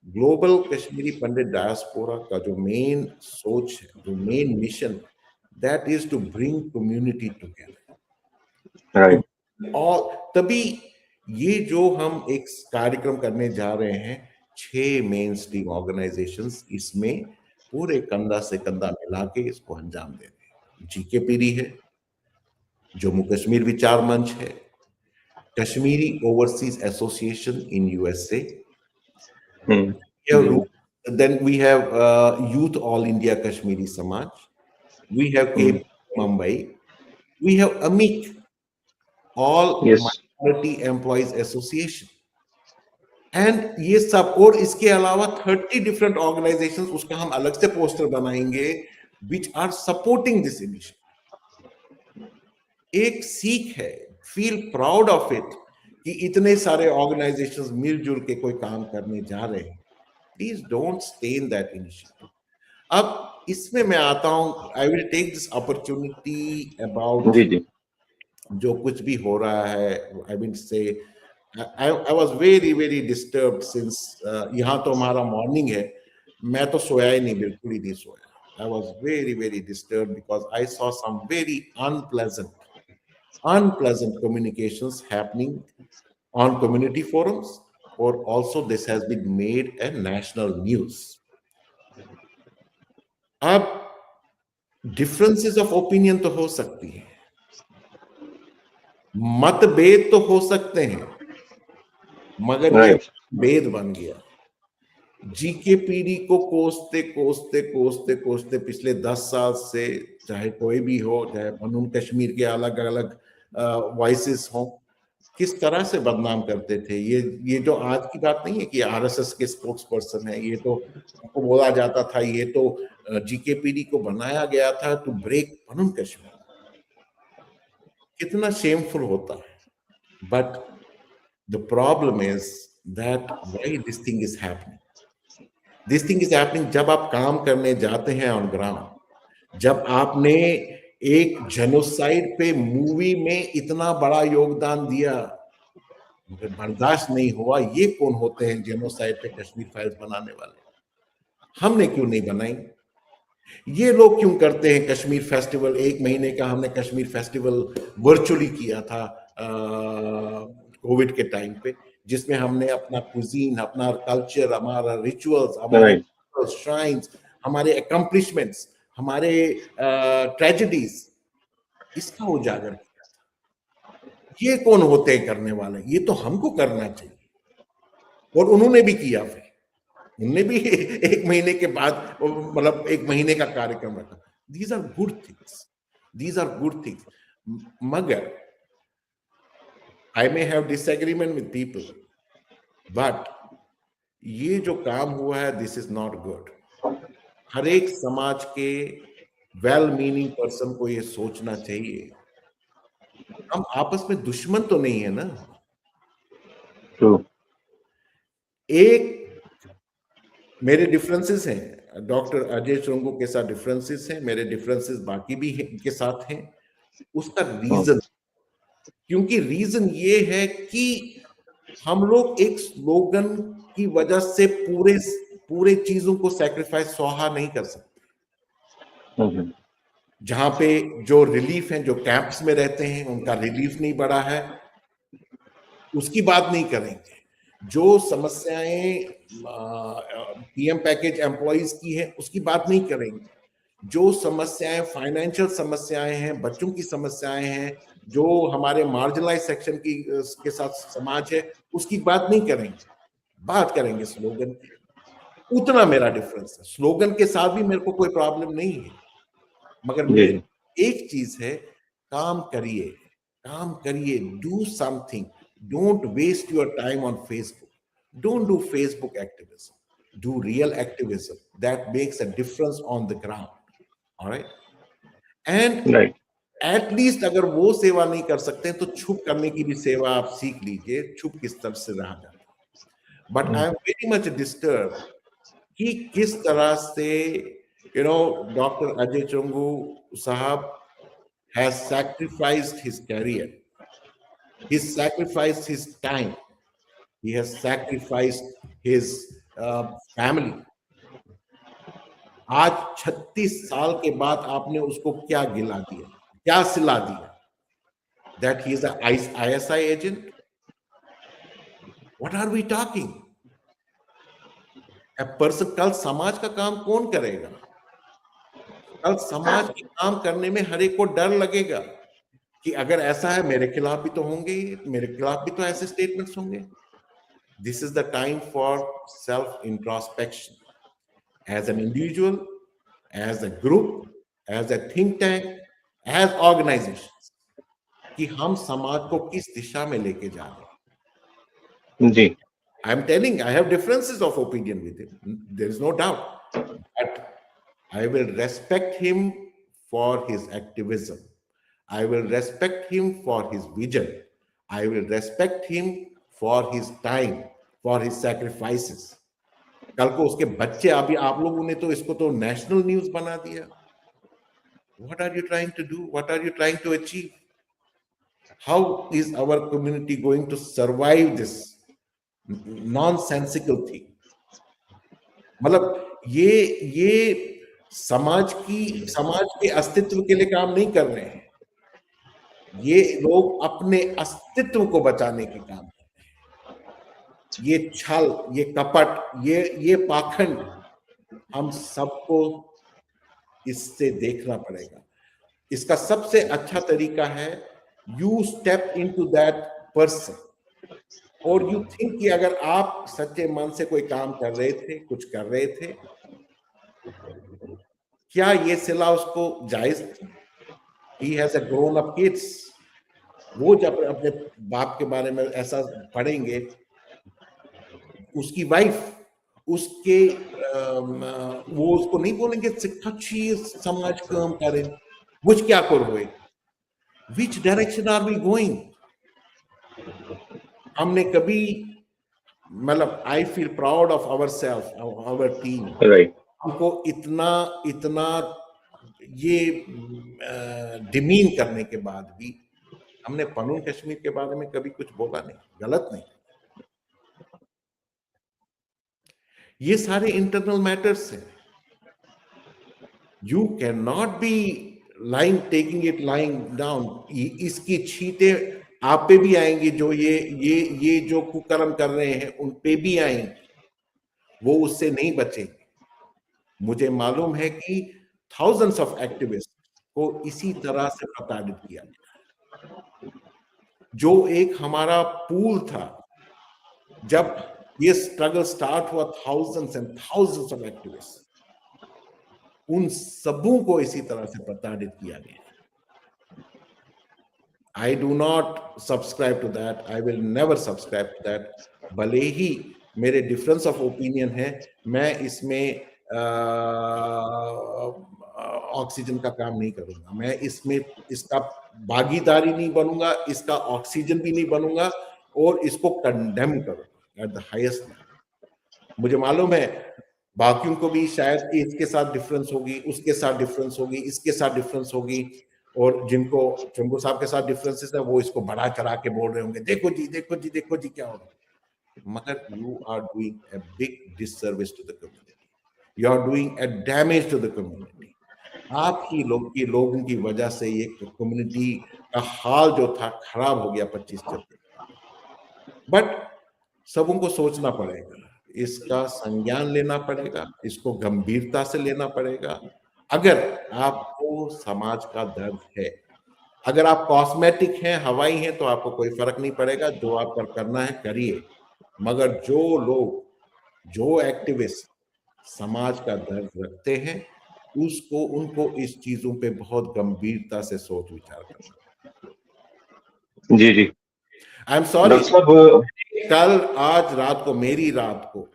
ग्लोबल कश्मीरी पंडित डायस्पोरा का जो मेन सोच है, जो main mission, that is to bring community together. और तभी ये जो हम एक कार्यक्रम करने जा रहे हैं, 6 मेन स्ट्रीम ऑर्गेनाइजेशंस इसमें पूरे कंधा से कंधा मिला के इसको अंजाम दे रहे हैं। जीकेपीडी है, जम्मू कश्मीर विचार मंच है, Kashmiri overseas association in USA, then we have Youth All India Kashmiri Samaj, we have KP Mumbai, we have AMIC, All Minority Employees Association, and ये सब, और इसके अलावा 30 डिफरेंट ऑर्गेनाइजेशंस, उसका हम अलग से पोस्टर बनाएंगे, which are supporting this initiative. एक सीख है, फील प्राउड ऑफ इट, कि इतने सारे ऑर्गेनाइजेशंस मिलजुल के कोई काम करने जा रहे हैं। Please don't stay in that initiative. अब इसमें मैं आता हूं, I will take this opportunity about जी जी जो कुछ भी हो रहा है। I mean say I was very disturbed since यहाँ तो हमारा मॉर्निंग है, मैं तो सोया ही नहीं, बिल्कुल ही नहीं सोया। I was very disturbed because I saw some very unpleasant communications happening on community forums, or also this has been made a national news. अब डिफरेंसेस ऑफ ओपिनियन तो हो सकती है, मतभेद तो हो सकते हैं, मगर ये राइट भेद बन गया। जीके पीढ़ी को कोसते पिछले 10 साल से, चाहे कोई भी हो, चाहे पनून कश्मीर के अलग अलग वॉइसेस हो, किस तरह से बदनाम करते थे। ये जो आज की बात नहीं है कि आरएसएस के स्पोक्स पर्सन है, ये तो आपको बोला जाता था, ये तो जीके पीढ़ी को बनाया गया था टू ब्रेक पनून कश्मीर। कितना शेमफुल होता है। But the problem is that why this thing is happening. This thing is happening जब आप काम करने जाते हैं ऑन ग्राउंड, जब आपने एक जेनोसाइड पे मूवी में इतना बड़ा योगदान दिया, मगर बर्दाश्त नहीं हुआ। ये कौन होते हैं जेनोसाइड पे कश्मीर फाइल्स बनाने वाले? हमने क्यों नहीं बनाई? ये लोग क्यों करते हैं कश्मीर फेस्टिवल? 1 महीने का हमने कश्मीर फेस्टिवल वर्चुअली किया था कोविड के टाइम पे, जिसमें हमने अपना कुजीन, अपना कल्चर, हमारा रिचुअल्स, हमारे श्राइन्स, हमारे अकम्प्लिशमेंट्स, हमारे ट्रेजेडीज, इसका उजागर किया था। ये कौन होते हैं करने वाले? ये तो हमको करना चाहिए, और उन्होंने भी किया। फिर उन्होंने भी 1 महीने के बाद, मतलब 1 महीने का कार्यक्रम रखा। These are good things, these are good things. मगर I may have disagreement with people, but ये जो काम हुआ है, this is not good. हर एक समाज के वेल मीनिंग पर्सन को ये सोचना चाहिए, हम आपस में दुश्मन तो नहीं है ना। एक मेरे डिफरेंसेस हैं, डॉक्टर अजय चुरंगू के साथ डिफरेंसेस हैं, मेरे डिफरेंसेस बाकी भी के साथ हैं। उसका रीजन, क्योंकि रीजन ये है कि हम लोग एक स्लोगन की वजह से पूरे चीजों को सैक्रिफाइस स्वाहा नहीं कर सकते। जहां पे जो रिलीफ है, जो कैंप्स में रहते हैं, उनका रिलीफ नहीं बढ़ा है, उसकी बात नहीं करेंगे। जो समस्याएं पीएम पैकेज एम्प्लॉइज की है, उसकी बात नहीं करेंगे। जो समस्याएं, फाइनेंशियल समस्याएं हैं, बच्चों की समस्याएं हैं, जो हमारे मार्जिनलाइज सेक्शन की के साथ समाज है, उसकी बात नहीं करेंगे। बात करेंगे स्लोगन की। उतना मेरा डिफरेंस है। स्लोगन के साथ भी मेरे को कोई प्रॉब्लम नहीं है, मगर मेरी एक चीज है, काम करिए, do something. Don't waste your time on Facebook. Don't do Facebook activism, do real activism that makes a difference on the ground. All right? And at least अगर वो सेवा नहीं कर सकते तो छुप करने की भी सेवा आप सीख लीजिए, छुप किस तरह से रहा जाता। But I am very much disturb कि किस तरह से डॉक्टर अजय चुरंगू साहब has sacrificed his career, he's sacrificed his time, he has sacrificed his family. आज 36 साल के बाद आपने उसको क्या गिला दिया, क्या सिला दिया? That he is a ISI agent? What are we talking? A person, कल समाज का काम कौन करेगा? कल समाज के काम करने में हर एक को डर लगेगा कि अगर ऐसा है, मेरे खिलाफ भी तो होंगे, मेरे खिलाफ भी तो ऐसे स्टेटमेंट्स होंगे। This is the time for self introspection, as an individual, as a group, as a think tank, as organizations, कि हम समाज को किस दिशा में लेके जा रहे हैं। जी I'm telling, I have differences of opinion with him. There is no doubt. But I will respect him for his activism. I will respect him for his vision. I will respect him for his time, for his sacrifices. कल को उसके बच्चे, अभी आप लोगों ने तो इसको तो नेशनल न्यूज बना दिया. What are you trying to do? What are you trying to achieve? How is our community going to survive this nonsensical thing? मतलब ये समाज के अस्तित्व के लिए काम नहीं कर रहे हैं. ये लोग अपने अस्तित्व को बचाने के काम कर रहे हैं. ये छल, ये कपट, ये पाखंड हम सबको इससे देखना पड़ेगा. इसका सबसे अच्छा तरीका है, you step into that person और यू थिंक कि अगर आप सच्चे मन से कोई काम कर रहे थे, कुछ कर रहे थे, क्या ये सिला उसको जायज थी? He has a grown up kids. वो जब अपने बाप के बारे में ऐसा पढ़ेंगे, उसकी वाइफ, उसके वो उसको नहीं बोलेंगे अच्छी समाज काम करें, which क्या करोगे? Which direction are we going? हमने कभी, मतलब I feel proud of ourselves, of our team. Right. हमको इतना ये डिमीन करने के बाद भी हमने पनून कश्मीर के बारे में कभी कुछ बोला नहीं, गलत नहीं. ये सारे इंटरनल मैटर्स हैं. You can not be lying, taking it lying down. इसकी छींटे आप पे भी आएंगी. जो ये जो कुकर्म कर रहे हैं उन पे भी आएंगी. वो उससे नहीं बचेंगे. मुझे मालूम है कि thousands of activists को इसी तरह से प्रताड़ित किया गया. जो एक हमारा पूल था, जब ये स्ट्रगल स्टार्ट हुआ, thousands and thousands of activists, उन सबों को इसी तरह से प्रताड़ित किया गया. I do not subscribe to that. I will never subscribe to that. भले ही मेरे डिफरेंस ऑफ ओपिनियन है, मैं इसमें ऑक्सीजन का काम नहीं करूंगा. मैं इसमें इसका भागीदारी नहीं बनूंगा, इसका ऑक्सीजन भी नहीं बनूंगा और इसको कंडेम करूंगा एट द हाईएस्ट लेवल. मुझे मालूम है बाकियों को भी शायद इसके साथ डिफरेंस होगी, उसके साथ डिफरेंस होगी, इसके साथ डिफरेंस होगी, और जिनको चंगू साहब के साथ डिफरेंसेस है वो इसको बढ़ा चढ़ा के बोल रहे होंगे, देखो जी देखो जी देखो जी क्या हो रहा है. मगर you are doing a big disservice to the community. You are doing a damage to the community. आप ही लोगों की वजह से ये कम्युनिटी का हाल जो था खराब हो गया 25-26. बट सबों को सोचना पड़ेगा, इसका संज्ञान लेना पड़ेगा, इसको गंभीरता से लेना पड़ेगा. अगर आपको समाज का दर्द है, अगर आप कॉस्मेटिक हैं, हवाई हैं, तो आपको कोई फर्क नहीं पड़ेगा. जो आप पर करना है करिए. मगर जो लोग, जो एक्टिविस्ट समाज का दर्द रखते हैं, उनको इस चीजों पे बहुत गंभीरता से सोच विचार करना. जी जी. I am sorry. कल आज रात को, मेरी रात को,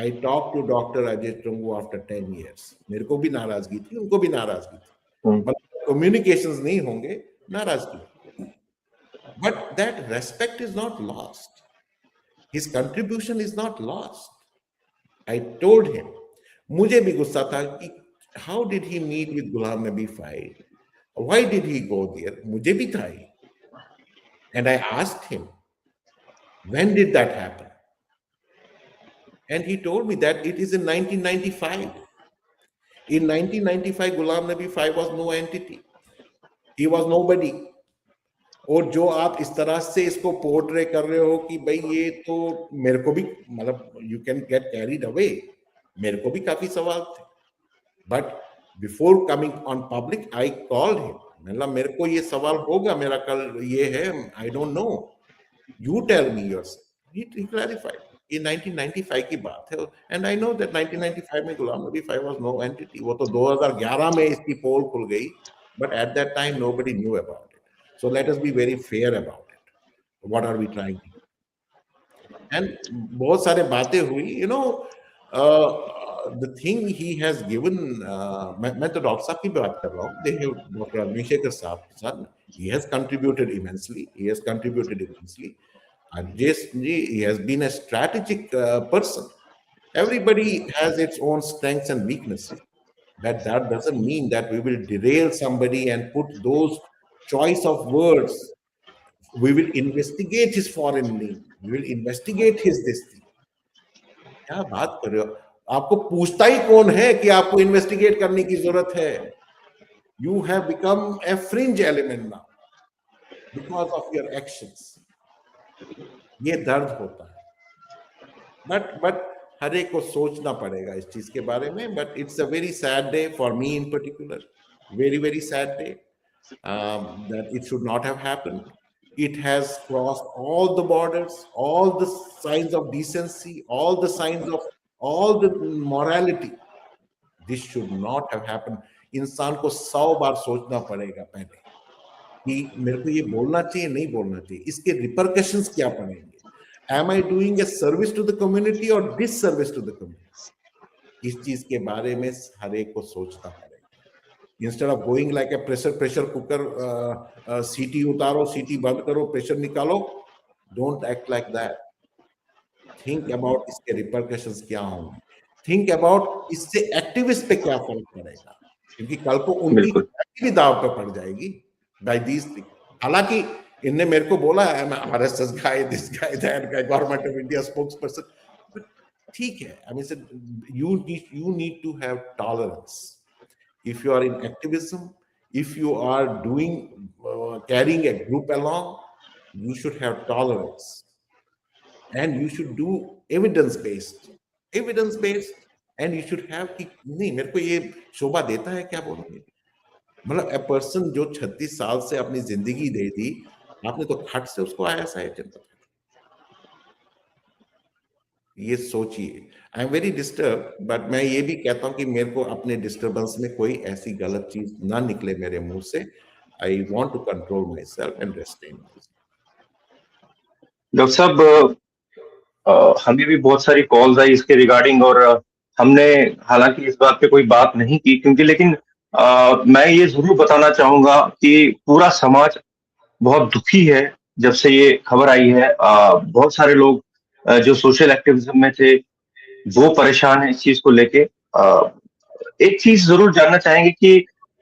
I talk to doctor Ajay Changu after 10 years. मेरे को भी नाराजगी थी, उनको भी नाराजगी थी. मतलब कम्युनिकेशंस नहीं होंगे, नाराजगी. But that respect is not lost. His contribution is not lost. I told him, मुझे भी गुस्सा था कि how did he meet with Ghulam Nabi Faiz? Why did he go there? मुझे भी था. And I asked him, when did that happen? And he told me that it is in 1995. In 1995, Ghulam Nabi Faiz was no entity. He was nobody. और जो आप इस तरह से इसको पोर्ट्रे कर रहे हो कि भाई ये तो, मेरे को भी, मतलब you can get carried away, मेरे को भी काफी सवाल थे. But before coming on public I called him. मतलब मेरे को ये सवाल होगा, मेरा कल ये है, I don't know, you tell me yourself. He clarified. ये 1995 की बात है. एंड आई नो दैट 1995 में Ghulam Nabi Faiz was no entity. वो तो 2011 में इसकी पोल खुल गई, but at that time nobody knew about. So let us be very fair about it. What are we trying to do? And बहुत सारे बातें हुई, you know, the thing he has given, मैं तो डॉक्टर साहब की बात कर रहा हूँ, दे हैव, डॉक्टर अग्निशेखर साहब के साथ, he has contributed immensely. Rajesh ji, he has been a strategic person. Everybody has its own strengths and weaknesses, but that doesn't mean that we will derail somebody and put those choice of words. We will investigate his foreign name, we will investigate his this thing. क्या बात कर रहे हो, आपको पूछता ही कौन है कि आपको इन्वेस्टिगेट करने की जरूरत है? You have become a fringe element now because of your actions. ये दर्द होता है, बट हर एक को सोचना पड़ेगा इस चीज के बारे में. But it's a very sad day for me in particular, very sad day, that it should not have happened. It has crossed all the borders, all the signs of decency, all the signs of all the morality. This should not have happened. इंसान को 100 बार सोचना पड़ेगा पहले कि मेरे को ये बोलना चाहिए, नहीं बोलना चाहिए, इसके रिपरकशंस क्या पड़ेंगे. Am I doing a service to the community or disservice to the community? इस चीज के बारे में हर एक को सोचना पड़ेगा. Instead of going like a pressure cooker, सीटी उतारो, सीटी बंद करो, प्रेशर निकालो, don't act like that. Think about इसके रिपरकशंस क्या होंगे. Think about इससे एक्टिविस्ट पे क्या फर्क पड़ेगा, क्योंकि कल को उनकी भी दाव पे पड़ जाएगी by these things. हालांकि इनने मेरे को बोला है, मैं RSS guy, this guy, that guy, government of India spokesperson, ठीक है. I mean, you need to have tolerance. If you are in activism, if you are doing carrying a group along, you should have tolerance, and you should do evidence based, and you should have कि नहीं मेरे को ये शोभा देता है क्या बोलोगे. मतलब a person जो 36 साल से अपनी जिंदगी दे दी, आपने तो खट से उसको ISI अटेम्प्ट. ये सोचिए. आई एम वेरी डिस्टर्ब, बट मैं ये भी कहता हूं कि मेरे को अपने डिस्टर्बेंस में कोई ऐसी गलत चीज ना निकले मेरे मुंह से. I want to control myself and restrain. Doctor साहब, हमें भी बहुत सारी कॉल्स आई इसके रिगार्डिंग, और हमने हालांकि इस बात पे कोई बात नहीं की, क्योंकि लेकिन मैं ये जरूर बताना चाहूंगा कि पूरा समाज बहुत दुखी है जब से ये खबर आई है. बहुत सारे लोग जो सोशल एक्टिविज्म में थे वो परेशान है इस चीज को लेके. एक चीज जरूर जानना चाहेंगे कि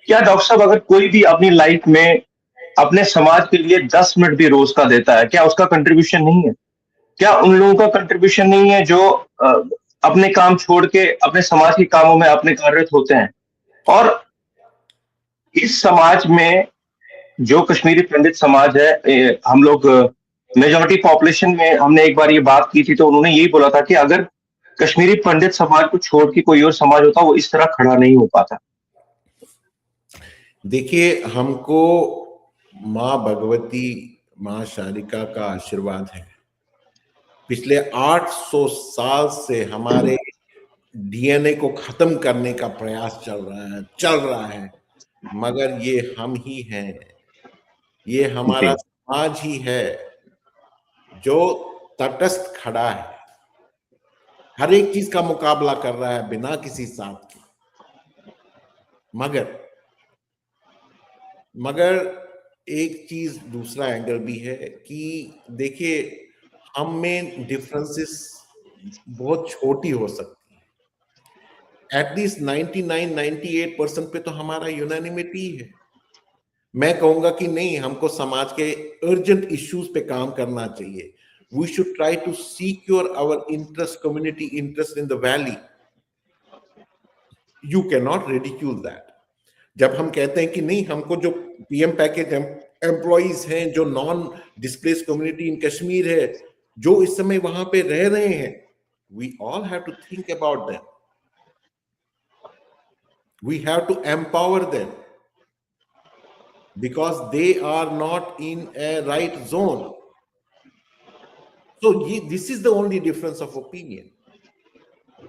क्या डॉक्टर साहब, अगर कोई भी अपनी लाइफ में अपने समाज के लिए 10 मिनट भी रोज का देता है, क्या उसका कंट्रीब्यूशन नहीं है? क्या उन लोगों का कंट्रीब्यूशन नहीं है जो अपने काम छोड़ के अपने समाज के कामों में अपने कार्यरत होते हैं? और इस समाज में जो कश्मीरी पंडित समाज है, हम लोग मेजॉरिटी पॉपुलेशन में, हमने एक बार ये बात की थी तो उन्होंने यही बोला था कि अगर कश्मीरी पंडित समाज को छोड़ के कोई और समाज होता वो इस तरह खड़ा नहीं हो पाता. देखिए, हमको माँ भगवती, माँ शारिका का आशीर्वाद है. पिछले 800 साल से हमारे डीएनए को खत्म करने का प्रयास चल रहा है, मगर ये हम ही हैं, ये हमारा समाज ही है जो तटस्थ खड़ा है, हर एक चीज का मुकाबला कर रहा है बिना किसी साथ के. मगर एक चीज, दूसरा एंगल भी है कि देखिए, हम में डिफरेंसेस बहुत छोटी हो सकती है. एटलीस्ट 99-98% पे तो हमारा यूनानिमिटी है. मैं कहूंगा कि नहीं, हमको समाज के अर्जेंट इश्यूज पे काम करना चाहिए. We should try to secure our interest, community interest in the valley. You cannot ridicule that. जब हम कहते हैं कि नहीं, हमको जो पीएम पैकेज एम्प्लॉइज हैं, जो non displace community in Kashmir है, जो इस समय वहां पे रह रहे हैं, we all have to think about them. We have to empower them because they are not in a right zone. So this is the only difference of opinion.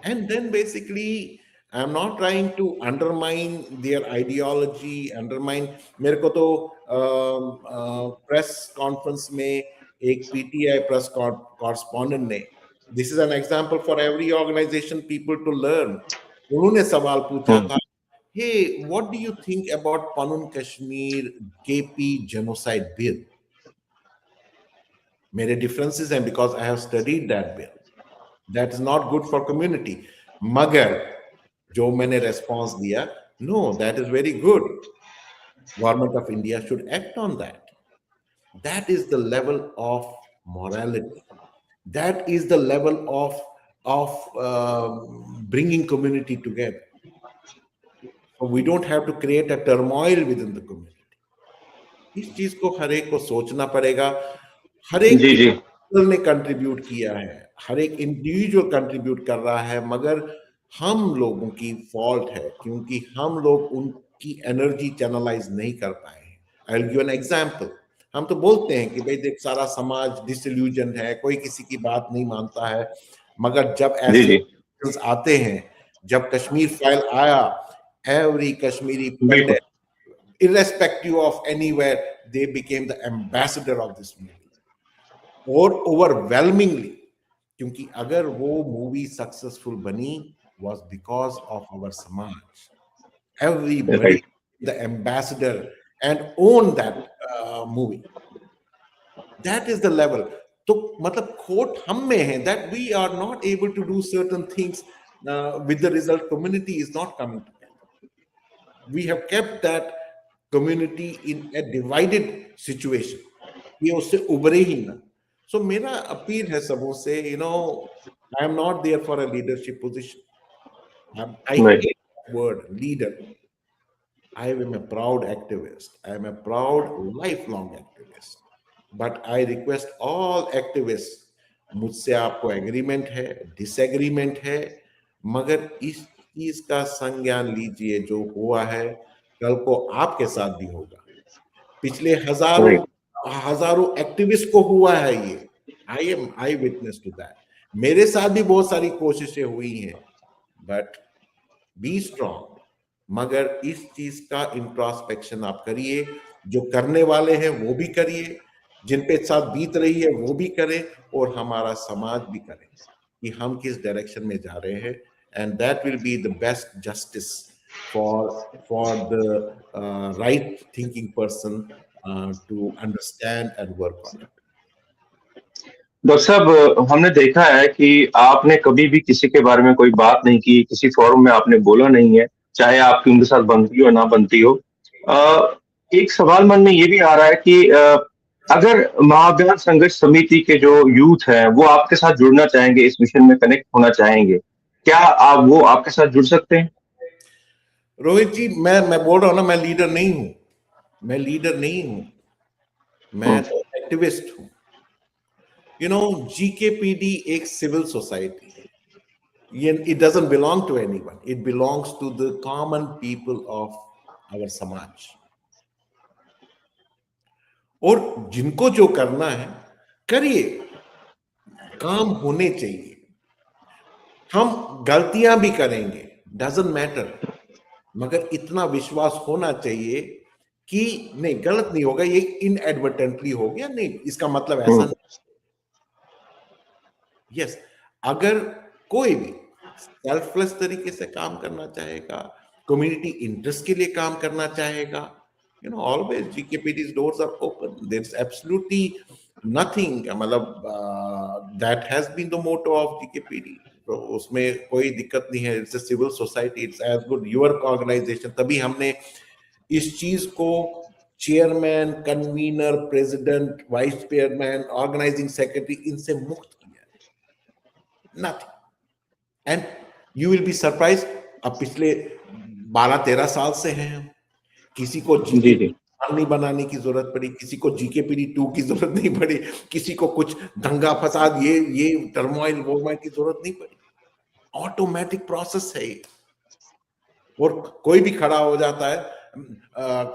And then basically, I'm not trying to undermine their ideology, undermine. मेरे को तो press conference में एक PTI press correspondent ने, this is an example for every organisation people to learn, उन्होंने सवाल पूछा था, hey, what do you think about Panun Kashmir KP genocide bill? मेरे differences हैं because I have studied that bill. That is not good for community. मगर जो मैंने response दिया, no, that is very good. Government of India should act on that. That is the level of morality. That is the level of bringing community together. So we don't have to create a turmoil within the community. इस चीज को हर एक को सोचना पड़ेगा। हर एक individual ने contribute किया है, हर एक इंडिविजुअल कंट्रीब्यूट कर रहा है, मगर हम लोगों की फॉल्ट है क्योंकि हम लोग उनकी एनर्जी चैनलाइज नहीं कर पाए हैं। I will give an example. हम तो बोलते हैं कि भाई देख सारा समाज डिसइल्यूजन है, कोई किसी की बात नहीं मानता है, मगर जब ऐसे आते हैं, जब कश्मीर फाइल आया, every Kashmiri Pandit irrespective of anywhere, they became the ambassador of this movie. और overwhelmingly, क्योंकि अगर वो मूवी सक्सेसफुल बनी was because of our samaj. Everybody the ambassador and own that movie. That is the level. तो मतलब खोट हम में है that we are not able to do certain things with the result community is not coming together. We have kept that community in a divided situation. ये उससे उभरे ही ना। So मेरा अपील है सबों से, you know, I am not there for a leadership position. I hate that word, leader. I am a proud activist. I am a proud lifelong activist. But I request all activists, मुझसे आपको agreement है, disagreement है, मगर इस चीज का संज्ञान लीजिए, जो हुआ है कल को आपके साथ भी होगा। पिछले हजारों एक्टिविस्ट को हुआ है ये, आई विटनेस टू दैट। मेरे साथ भी बहुत सारी कोशिशें हुई हैं, बट बी स्ट्रॉन्ग। मगर इस चीज का इंट्रोस्पेक्शन आप करिए, जो करने वाले हैं वो भी करिए, जिन पे साथ बीत रही है वो भी करें, और हमारा समाज भी करे कि हम किस डायरेक्शन में जा रहे हैं, and that will be the best justice for the right thinking person to understand and work on it. Doctor साहब, हमने देखा है कि आपने कभी भी किसी के बारे में कोई बात नहीं की, किसी फोरम में आपने बोला नहीं है, चाहे आपकी उनके साथ बनती हो ना बनती हो। एक सवाल मन में ये भी आ रहा है कि अगर महाअभियान संघर्ष समिति के जो यूथ है वो आपके साथ जुड़ना चाहेंगे, इस मिशन में कनेक्ट होना चाहेंगे, क्या वो आपके साथ जुड़ सकते हैं? रोहित जी, मैं बोल रहा हूं ना, मैं लीडर नहीं हूं, मैं लीडर नहीं हूं, मैं तो एक्टिविस्ट हूं। यू नो, जीकेपीडी एक सिविल सोसाइटी है, it doesn't belong to anyone, it belongs to the common people of our समाज। और जिनको जो करना है करिए, काम होने चाहिए। हम गलतियां भी करेंगे, डजंट मैटर, मगर इतना विश्वास होना चाहिए कि नहीं, गलत नहीं होगा, ये इनएडवर्टेंटली हो गया, नहीं इसका मतलब ऐसा नहीं। यस, अगर कोई भी सेल्फलेस तरीके से काम करना चाहेगा, कम्युनिटी इंटरेस्ट के लिए काम करना चाहेगा, you know, always GKPD's doors are open. There's absolutely nothing, मतलब that has been the motto of GKPD. तो उसमें कोई दिक्कत नहीं है। It's a civil society, it's as good your organisation. तभी हमने इस चीज को chairman, convener, president, vice chairman, organising secretary, इनसे मुक्त किया। Nothing. And you will be surprise, अब पिछले 12-13 साल से हैं हम, किसी को जीके नहीं बनाने की जरूरत पड़ी, किसी को जीकेपीडी 2 की जरूरत नहीं पड़ी, किसी को कुछ दंगा फसाद, ये टर्मोइल वोमाइल की जरूरत नहीं पड़ी। ऑटोमेटिक प्रोसेस है ये। और कोई भी खड़ा हो जाता है।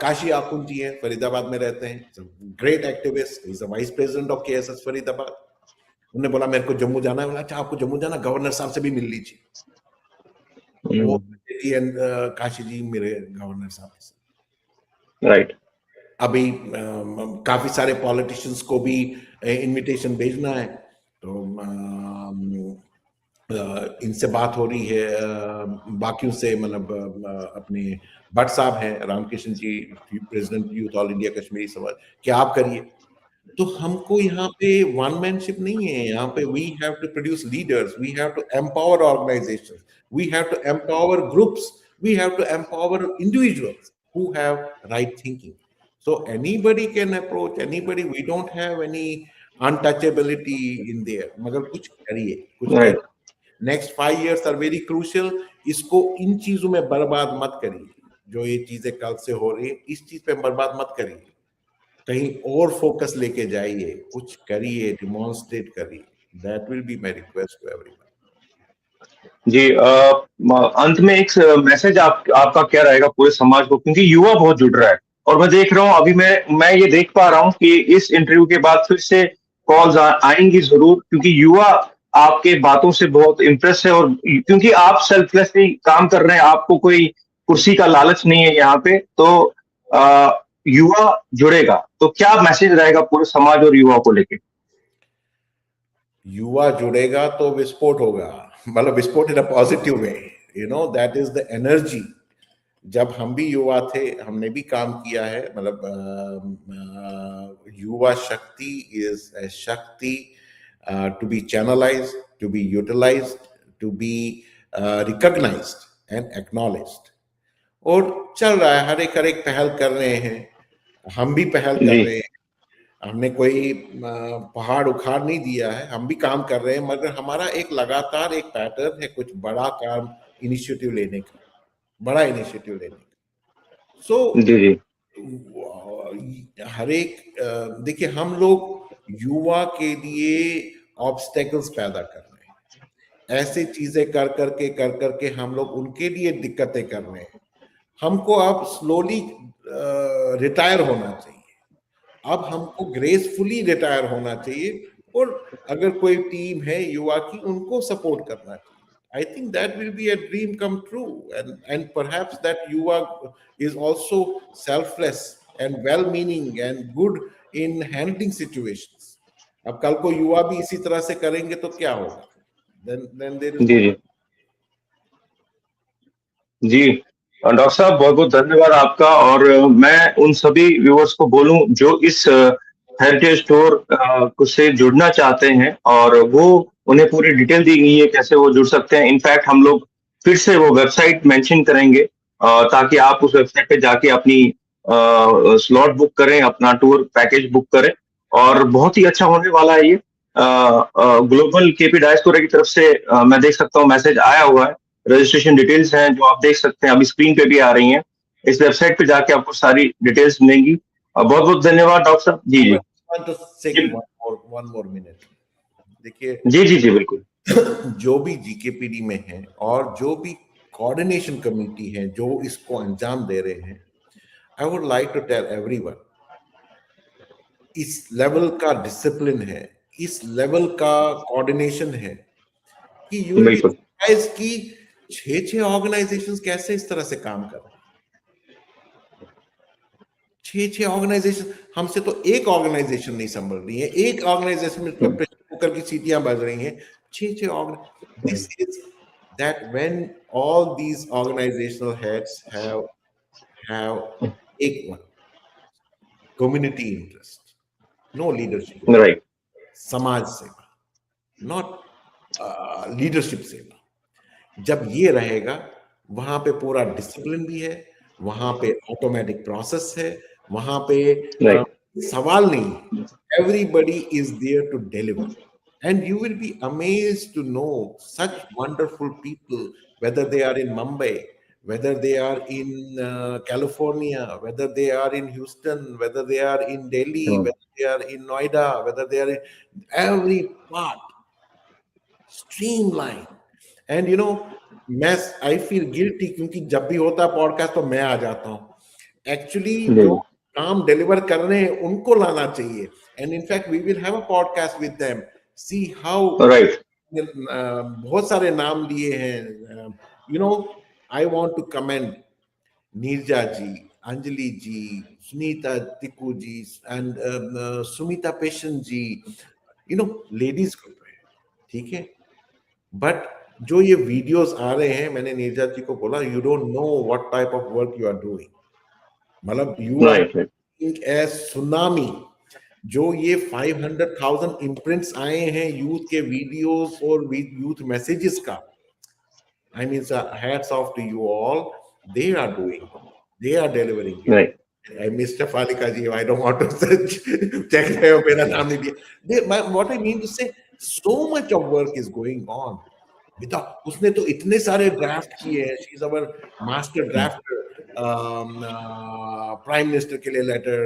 काशी आकुन जी हैं, फरीदाबाद में रहते हैं, great activist, is the vice president of KSS Faridabad. उन्होंने बोला मेरे को जम्मू जाना है। बोला अच्छा, आपको जम्मू जाना, गवर्नर साहब से भी मिल लीजिए। वो काशी जी मेरे गवर्नर साहब से, राइट। अभी काफी सारे पॉलिटिशियंस को भी इनविटेशन भेजना है, तो इनसे बात हो रही है, बाकियों से, मतलब अपने भट्ट साहब हैं Ramakrishna ji, president youth all India Kashmiri Samaj, कि आप करिए। तो हमको यहाँ पे वन मैनशिप नहीं है, यहाँ पे we have to produce leaders, we have to empower organisations, we have to empower groups, we have to empower individuals who have right thinking. So anybody can approach anybody, we don't have any untouchability in there, मगर कुछ करिए, कुछ Right. करिए। Next 5 years are very crucial, इसको इन चीजों में बर्बाद मत करिए, जो ये चीजें कल से हो रही है इस चीज पे बर्बाद मत करिए, कहीं और फोकस लेके जाइए, कुछ करिए, डिमॉन्स्ट्रेट करिए। That will be my request to everyone. जी, अंत में एक मैसेज आपका क्या रहेगा पूरे समाज को, क्योंकि युवा बहुत जुड़ रहा है और मैं देख रहा हूँ अभी मैं ये देख पा रहा हूँ कि इस इंटरव्यू के बाद फिर से कॉल्स आएंगी जरूर, क्योंकि युवा आपके बातों से बहुत इम्प्रेस है, और क्योंकि आप सेल्फलेसली काम कर रहे हैं, आपको कोई कुर्सी का लालच नहीं है यहाँ पे, तो युवा जुड़ेगा। तो क्या मैसेज रहेगा पूरे समाज और युवा को लेके? युवा जुड़ेगा तो विस्फोट होगा, मतलब विस्फोट in a positive way, you know, that is the energy. जब हम भी युवा थे हमने भी काम किया है, मतलब युवा शक्ति is a shakti to be channelised, to be utilised, to be recognised and acknowledged. और चल रहा है, हर एक पहल कर रहे हैं, हम भी पहल कर रहे हैं, हमने कोई पहाड़ उखाड़ नहीं दिया है, हम भी काम कर रहे हैं, मगर हमारा एक लगातार एक पैटर्न है कुछ बड़ा काम इनिशिएटिव लेने का, बड़ा इनिशिएटिव लेने का। सो जी हर एक, देखिए हम लोग युवा के लिए ऑब्स्टेकल्स पैदा कर रहे हैं, ऐसे चीजें कर करके हम लोग उनके लिए दिक्कतें कर रहे हैं। हमको अब स्लोली रिटायर होना चाहिए, अब हमको ग्रेसफुली रिटायर होना चाहिए, और अगर कोई टीम है युवा की उनको सपोर्ट करना चाहिए। I think that will be a dream come true, and perhaps that yuva is also selfless and well-meaning and good in handling situations. अब कल को युवा भी इसी तरह से करेंगे तो क्या होगा? Then there is जी no. जी डॉक्टर साहब, बहुत बहुत धन्यवाद आपका। और मैं उन सभी व्यूअर्स को बोलूं जो इस हेरिटेज स्टोर से जुड़ना चाहते हैं, और वो उन्हें पूरी डिटेल दी गई है कैसे वो जुड़ सकते हैं। इनफैक्ट हम लोग फिर से वो वेबसाइट मेंशन करेंगे, ताकि आप उस वेबसाइट पे जाके अपनी स्लॉट बुक करें, अपना टूर पैकेज बुक करें, और बहुत ही अच्छा होने वाला है ये। ग्लोबल केपी डायस्पोरा की तरफ से मैं देख सकता हूँ मैसेज आया हुआ है, रजिस्ट्रेशन डिटेल्स हैं जो आप देख सकते हैं, अभी स्क्रीन पे भी आ रही हैं। इस वेबसाइट पे जाके आपको सारी डिटेल्स मिलेंगी। बहुत बहुत धन्यवाद डॉक्टर साहब। जी जी one more minute. देखिए, जी जी जी बिल्कुल। जो भी जीकेपीडी में है और जो भी कोऑर्डिनेशन कमेटी है जो इसको अंजाम दे रहे हैं, I would like to tell everyone, इस लेवल का डिसिप्लिन है, इस लेवल का कोऑर्डिनेशन है कि यू विल बी सरप्राइज कि 6 ऑर्गेनाइजेशंस कैसे इस तरह से काम कर रहे हैं। 6 ऑर्गेनाइजेशन, हमसे तो एक ऑर्गेनाइजेशन नहीं संभल रही है, एक ऑर्गेनाइजेशन में प्रेशर कुकर की सीटियां बज रही हैं, 6 organization. This is that when all these organizational heads have एक one community interest, no leadership, right, समाज सेवा, नॉट लीडरशिप सेवा। जब ये रहेगा, वहां पे पूरा डिसिप्लिन भी है, वहां पे ऑटोमेटिक प्रोसेस है, वहां पे सवाल नहीं, everybody is there to deliver, and you will be amazed to know such wonderful people, whether they are in Mumbai, whether they are in California, whether they are in Houston, whether they are in Delhi, whether they are in Noida, whether they are in every part, streamline. And you know, I feel guilty क्योंकि जब भी होता है podcast तो मैं आ जाता हूँ। Actually जो काम डिलीवर कर रहे हैं उनको लाना चाहिए, and in fact we will have a podcast with them, see how, बहुत सारे नाम लिए हैं। You know, I want to comment Neerja ji, Anjali ji, Sunita Tikku ji and Sumita Peshin ji, you know ladies group है, ठीक है। बट जो ये वीडियोस आ रहे हैं, मैंने नीरजा जी को बोला you don't know what type of work you are doing, मतलब you are right right a tsunami. जो ये 500,000 इम्प्रिंट्स आए हैं यूथ के वीडियोस और यूथ मैसेजेस का, I mean, hats off to you all. They are doing, they are delivering it. Right Mr. Falika ji, I don't want to check मेरा नाम नहीं दिया। What I mean to say, so much of work is going on. बेटा उसने तो इतने सारे draft किए हैं, she is our master drafter, prime minister के लिए लेटर,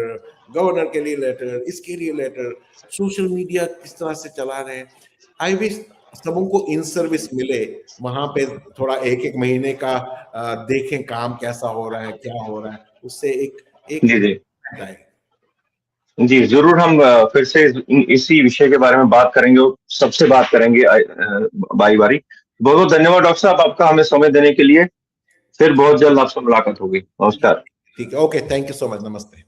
गवर्नर के लिए लेटर, इसके लिए लेटर, सोशल मीडिया किस तरह से चला रहे हैं। आई विश सबको इन सर्विस मिले, वहां पे थोड़ा एक एक महीने का देखें काम कैसा हो रहा है, क्या हो रहा है, उससे एक जी जी आए। जी, जरूर हम फिर से इसी विषय के बारे में बात करेंगे और सबसे बात करेंगे बारी बारी। बहुत बहुत धन्यवाद डॉक्टर साहब आपका हमें समय देने के लिए। फिर बहुत जल्द आपसे मुलाकात होगी। नमस्कार। ठीक है, okay, thank you so much, नमस्ते।